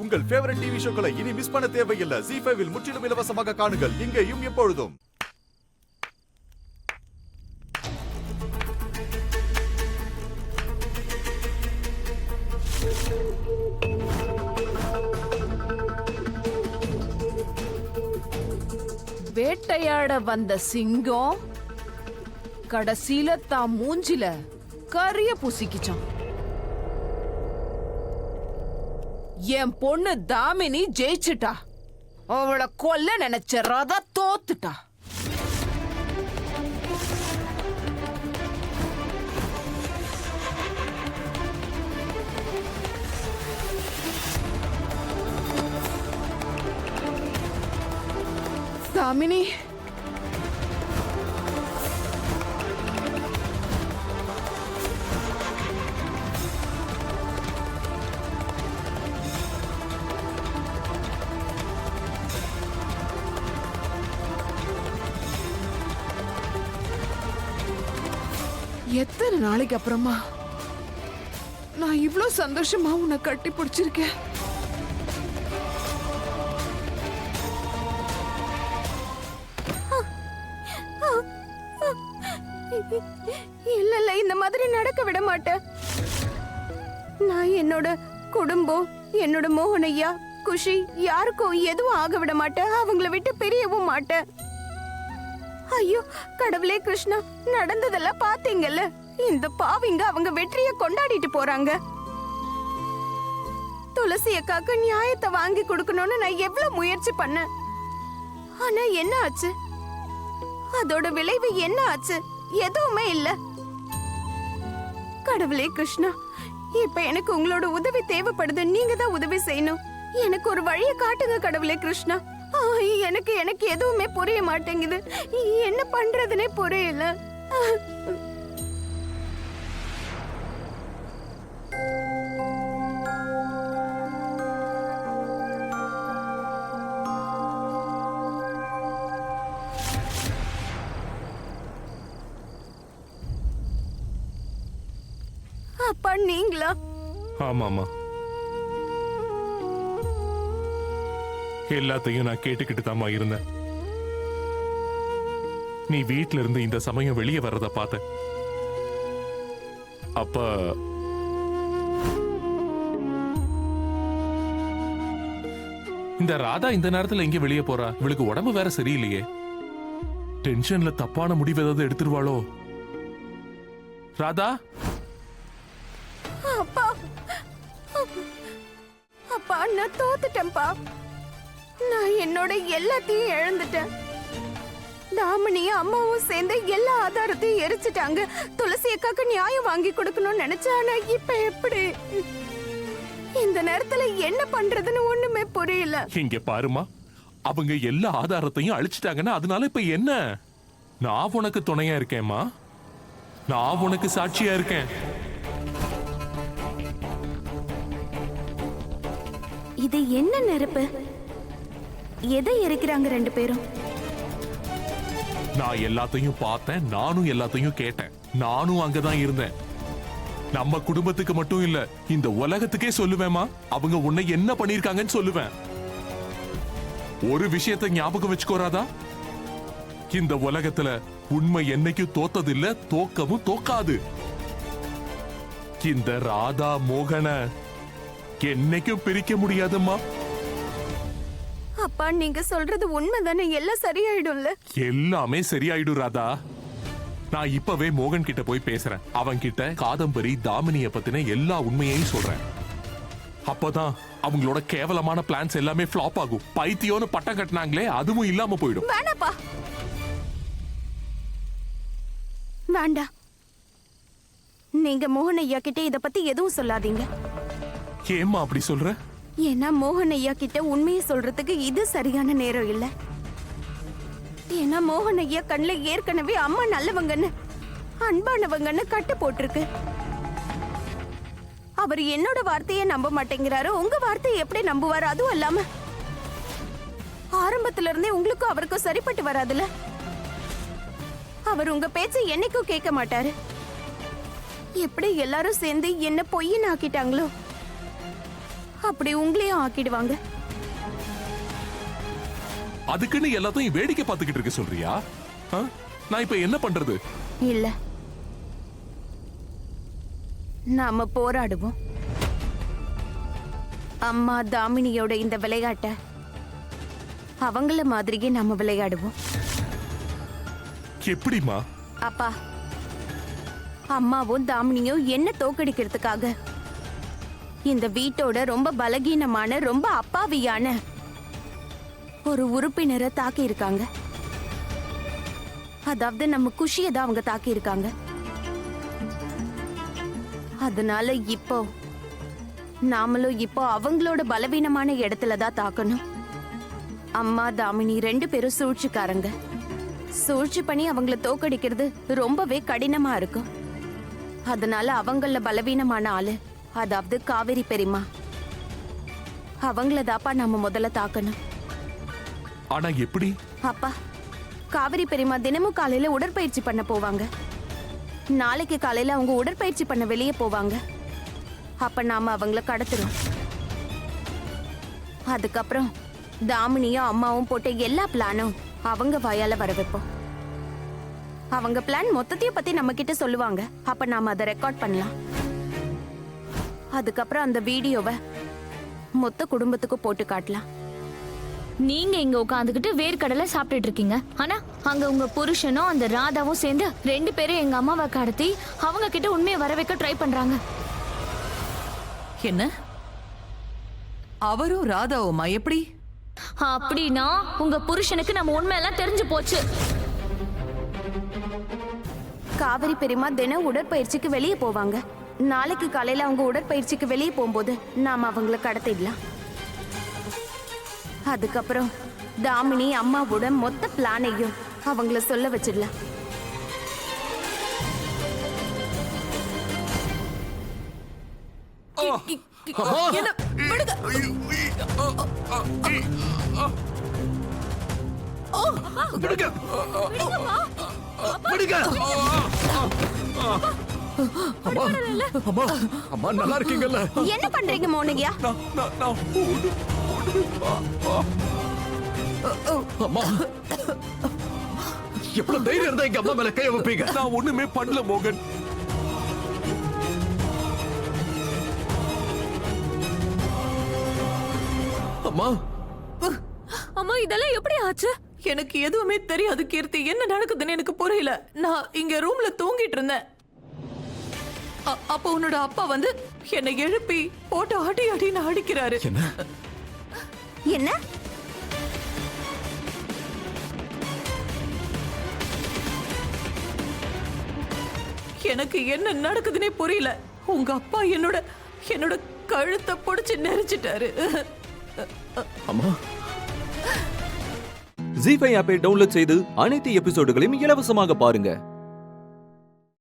உங்கள் favourite TV ஷோக்களை இனி miss பண்ண தேவையில்லை. ZEE5 இல் முற்றிலும் இலவசமாக காணுங்கள். இங்கேயும் எப்பொழுதும். வேட்டையாட வந்த சிங்கம் கடைசியில தான் மூஞ்சில கரிய பூசிக்கிச்சான். என் பொண்ணு தாமினி ஜெயிச்சுட்டா. அவளை கொல்ல நினைச்ச ரதா தோத்துட்டா. தாமினி, எத்தனை நாளைக்கு அப்புறமா நான் இவ்ளோ சந்தோஷமா உன்னை கட்டி பிடிச்சிருக்கேன். இல்ல, இந்த மாதிரி நடக்க விட மாட்டேன். நான் என்னோட குடும்பம், என்னோட மோகனையா, குஷி யாருக்கும் எதுவும் ஆக விட மாட்டேன். அவங்கள விட்டு பிரியவும் மாட்டேன். ஐயோ கடவுளே கிருஷ்ணா, நடந்ததெல்லாம் பாத்தீங்கல்ல. இந்த பாவிங்க அவங்க வெற்றியை கொண்டாடிட்டு போறாங்க. துளசி அக்காக்கு நியாயத்தை வாங்கி கொடுக்கணும்னு நான் எவ்வளவு முயற்சி பண்ணேன். ஆனா என்ன ஆச்சு? அதோட விளைவு என்ன ஆச்சு? எதுவுமே இல்ல. கடவுளே கிருஷ்ணா, இப்ப எனக்கு உங்களோட உதவி தேவைப்படுது. நீங்க தான் உதவி செய்யணும். எனக்கு ஒரு வழியை காட்டுங்க கடவுளே கிருஷ்ணா. எனக்கு எனக்கு எதுவுமே புரிய மாட்டேங்குது. என்ன பண்றதுனே புரியல. அப்பா நீங்களா? ஆமாமா, எல்லாத்தையும் நான் கேட்டுக்கிட்டு தாமா இருந்தேன். நீ வீட்ல இருந்து இந்த சமயம் வெளியே வர்றத பார்த்த. அப்ப இந்த ராதா இந்த நேரத்துல எங்க வெளியே போறா? இவளுக்கு உடம்பு வேற சரியில்லையே. டென்ஷன்ல தப்பான முடிவு ஏதாவது எடுத்துருவாளோ? ராதா, அப்பா அப்பா நான் தோத்துட்டேன்ப்பா. நான் என்னோட எல்லாத்தையும் இழந்துட்டேன். தாமினியும் அம்மாவும் சேர்ந்து எல்லா ஆதாரத்தையும் எரிச்சிட்டாங்க. துளசி அக்காக்கு நியாயம் வாங்கி கொடுக்கணும்னு நினைச்சா, ஆனா இப்ப எப்படி? இந்த நேரத்துல என்ன பண்றதுன்னு ஒண்ணுமே புரியல. இங்க பாருமா, அவங்க எல்லா ஆதாரத்தையும் அழிச்சிட்டாங்கன்னா அதனால இப்ப என்ன? நான் உனக்கு துணையா இருக்கேம்மா. நான் உனக்கு சாட்சியா இருக்கேன். இது என்ன நெருப்பு? எதை எரிக்கிறாங்க ரெண்டு பேரும்? நான் எல்லாத்தையும் பார்த்தேன். நானும் எல்லாத்தையும் கேட்டேன். நானும் அங்கதான் இருந்தேன். நம்ம குடும்பத்துக்கு மட்டும் இல்ல, இந்த உலகத்துக்கே சொல்லுவேமா, அவங்க உன்னை என்ன பண்ணிருக்காங்கன்னு சொல்லுவேன். ஒரு விஷயத்தை ஞாபகம் வச்சுக்கோராதா, இந்த உலகத்துல உண்மை என்னைக்கும் தோத்ததில்ல, தோக்கவும் தோக்காது. இந்த ராதா மோகன என்னைக்கும் பிரிக்க முடியாதும்மா. அப்பா நீங்க சொல்றது உண்மைதானே? எல்லாம் சரியாயிடும்ல? எல்லாமே சரியாயிடும் ராதா. நான் இப்பவே மோகன் கிட்ட போய் பேசுறேன். அவன் கிட்ட காதம்பரி தாமினிய பத்தின எல்லா உண்மையையும் சொல்றேன். அப்பதான் அவங்களோட கேவலமான பிளான்ஸ் எல்லாமே ஃபிளாப் ஆகும். பைத்தியோன்னு பட்டம் கட்டினாங்களே, அதுவும் இல்லாம போயிடும். வேணாப்பா, வேண்டாம். நீங்க மோகன் ஐயா கிட்ட இத பத்தி எதுவும் சொல்லாதீங்க. ஏம்மா அப்படி சொல்ற? ஏன்னா மோகன் ஐயா கிட்ட உண்மையை சொல்றதுக்கு இது சரியான நேரம் இல்ல. ஏன்னா மோகன் ஐயா கண்ணுல ஏற்கனவே அம்மா நல்லவங்கன்னு, அன்பானவங்கன்னு கட்டு போட்டிருக்கு. அவர் என்னோட வார்த்தையை நம்ப மாட்டேங்கிறாரு. உங்க வார்த்தையை எப்படி நம்புவாரு? அதுவும் இல்லாம ஆரம்பத்துல இருந்தே உங்களுக்கும் அவருக்கும் சரிப்பட்டு வராதுல. அவர் உங்க பேச்சை என்னைக்கும் கேட்க மாட்டாரு. எப்படி எல்லாரும் சேர்ந்து என்ன பொய்ன்னு ஆக்கிட்டாங்களோ அப்படி உங்களையும் ஆக்கிடுவாங்க. அதுக்குன்னு எல்லாத்தையும் வேடிக்கை பார்த்துக்கிட்டு இருக்க சொல்றியா? ஆ? நான் இப்ப என்ன பண்றது? இல்ல, நாம போராடுவோம். அம்மா தாமினியோட இந்த விளையாட்ட அவங்கள மாதிரியே நாம விளையாடுவோம். எப்படிமா? அப்பா, அம்மாவும் தாமினியும் என்ன தோக்கடிக்கிறதுக்காக இந்த வீட்டோட ரொம்ப பலகீனமான, ரொம்ப அப்பாவியான ஒரு உறுப்பினரை தாக்கி இருக்காங்க. அதாவது நம்ம குஷியை தான் அவங்க தாக்கி இருக்காங்க. அதனால இப்போ நாமளும் இப்போ அவங்களோட பலவீனமான இடத்துல தான் தாக்கணும். அம்மா தாமினி 2 பேரும் சூழ்ச்சிக்காரங்க. சூழ்ச்சி பண்ணி அவங்கள தோக்கடிக்கிறது ரொம்பவே கடினமா இருக்கும். அதனால அவங்கள பலவீனமான ஆளு, அதாவது காவேரி பெரியம்மா, அவங்கள தாப்பா நாம முதல்ல தாக்கணும். ஆனா எப்படி? அப்பா, காவேரி பெரியம்மா தினமும் காலையில உடற்பயிற்சி பண்ண போவாங்க. நாளைக்கு காலையில அவங்க உடற்பயிற்சி பண்ண வெளியே போவாங்க. அப்ப நாம அவங்கள கடத்துறோம். அதுக்கப்புறம் தாமினியும் அம்மாவும் போட்ட எல்லா பிளானும் அவங்க வாயால வர வைப்போம். அவங்க பிளான் மொத்தத்தையும் பத்தி நம்ம கிட்ட சொல்லுவாங்க. அப்ப நாம அதை ரெக்கார்ட் பண்ணலாம். அதுக்கப்புறம் அந்த வீடியோவை மொத்த குடும்பத்துக்கும் போட்டு காட்டலாம். நீங்க இங்க உட்காந்துக்கிட்டு வேர்க்கடலை சாப்பிட்டுட்டு இருக்கீங்க. ஆனா அங்க உங்க புருஷனும் அந்த ராதாவும் சேர்ந்து 2 பேரும் எங்க அம்மாவை கடத்தி அவங்க கிட்ட உண்மையை வர வைக்க ட்ரை பண்றாங்க. என்ன? அவரும் ராதாவுமா? எப்படி? அப்படின்னா உங்க புருஷனுக்கு நம்ம உண்மையெல்லாம் தெரிஞ்சு போச்சு. காவிரி பெரியம்மா தினம் உடற்பயிற்சிக்கு வெளியே போவாங்க. நாளைக்கு காலையில அவங்க உடற்பயிற்சிக்கு வெளியே போகும்போது நாம அவங்கள கடத்திடலாம். அதுக்கப்புறம் தாமினி அம்மாவோட மொத்த பிளானையும் அவங்கள சொல்ல வச்சிடலாம். என்ன? விடுங்க. அம்மா, அம்மா, அம்மா, நல்லா இருக்கீங்கல்ல? என்ன பண்றீங்க மோனியா? அம்மா, எவ்வளவு தைரியம் இருந்தா எங்க அம்மா மேல கைய வைப்பீங்க? நான் ஒண்ணுமே பண்ணல மோகன். அம்மா, அம்மா, இதெல்லாம் எப்படி ஆச்சு? எனக்கு எதுவுமே தெரியாது கீர்த்தி. என்ன நடக்குதுன்னு எனக்கு புரியல. நான் இங்க ரூம்ல தூங்கிட்டு இருந்தேன். அப்ப உன்னோட அப்பா வந்து என்னை எழுப்பி போட்டு அடி அடின்னு அடிக்கிறாரு. என்ன? என்ன? எனக்கு என்ன நடக்குதுன்னே புரியல. உங்க அப்பா என்னோட கழுத்தை பிடிச்சு நெரிச்சிட்டாரு. அம்மா, ஜீ5 ஆப்பை டவுன்லோட் செய்து அனைத்து எபிசோடுகளையும் இலவசமாக பாருங்க.